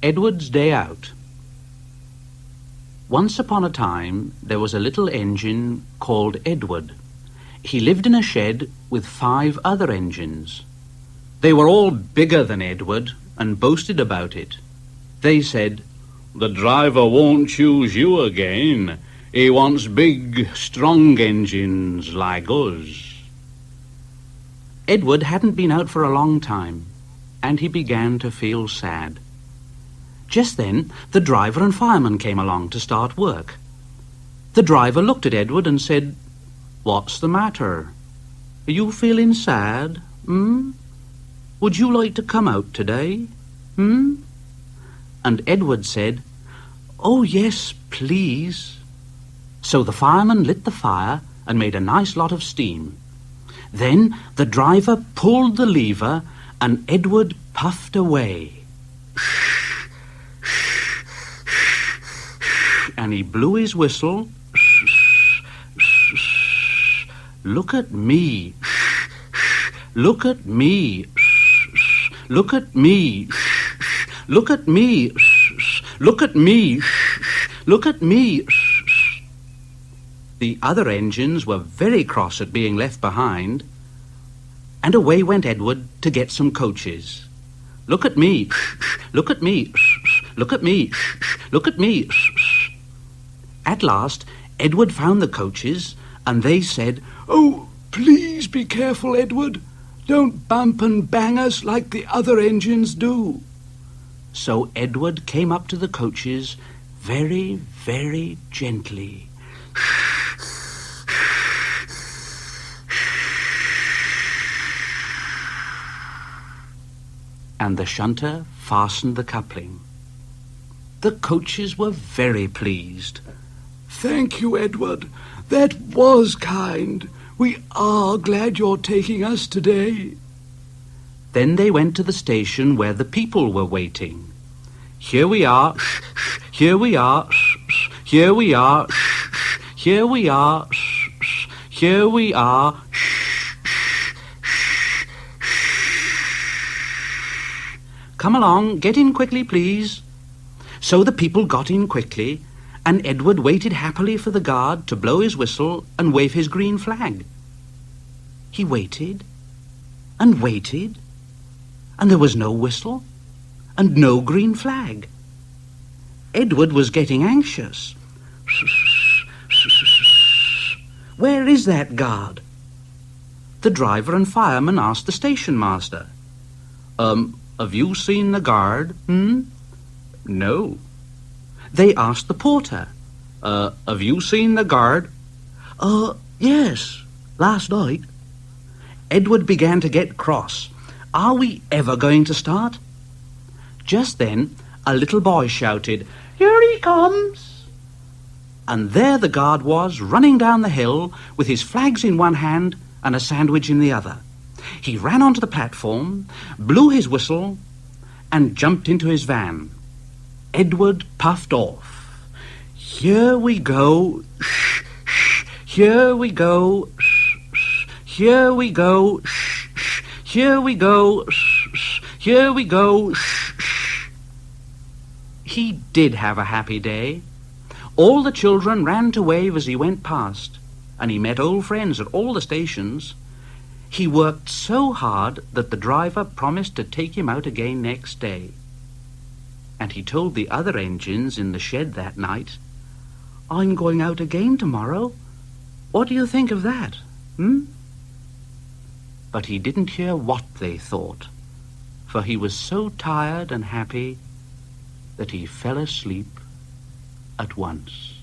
Edward's Day Out. Once upon a time there was a little engine called Edward. He lived in a shed with 5 other engines. They were all bigger than Edward and boasted about it. They said, "The driver won't choose you again. He wants big, strong engines like us." Edward hadn't been out for a long time, and he began to feel sad. Just then, the driver and fireman came along to start work. The driver looked at Edward and said, "What's the matter? Are you feeling sad? Would you like to come out today? And Edward said, "Oh, yes, please." So the fireman lit the fire and made a nice lot of steam. Then the driver pulled the lever and Edward puffed away. And he blew his whistle. "Look at me. Look at me. Look at me. Look at me. Look at me. Look at me." The other engines were very cross at being left behind, and away went Edward to get some coaches. "Look at me. Look at me. Look at me. Look at me." At last, Edward found the coaches, and they said, "Oh, please be careful, Edward. Don't bump and bang us like the other engines do." So Edward came up to the coaches very, very gently. And the shunter fastened the coupling. The coaches were very pleased. "Thank you, Edward. That was kind. We are glad you're taking us today." Then they went to the station where the people were waiting. "Here we are. Here we are. Here we are. Here we are. Here we are. Come along, get in quickly, please." So the people got in quickly, and Edward waited happily for the guard to blow his whistle and wave his green flag. He waited and waited, and there was no whistle and no green flag. Edward was getting anxious. "Where is that guard?" The driver and fireman asked the station master. Have you seen the guard? No. They asked the porter. Have you seen the guard? Yes, last night." Edward began to get cross. Are we ever going to start? Just then, a little boy shouted, "Here he comes!" And there the guard was, running down the hill with his flags in one hand and a sandwich in the other. He ran onto the platform, blew his whistle, and jumped into his van. Edward puffed off. "Here we go, shh, shh, here we go, shh, shh, here we go, shh, shh, here we go, shh, shh, here we go, shh, shh." He did have a happy day. All the children ran to wave as he went past, and he met old friends at all the stations. He worked so hard that the driver promised to take him out again next day. And he told the other engines in the shed that night, "I'm going out again tomorrow. What do you think of that, But he didn't hear what they thought, for he was so tired and happy that he fell asleep at once.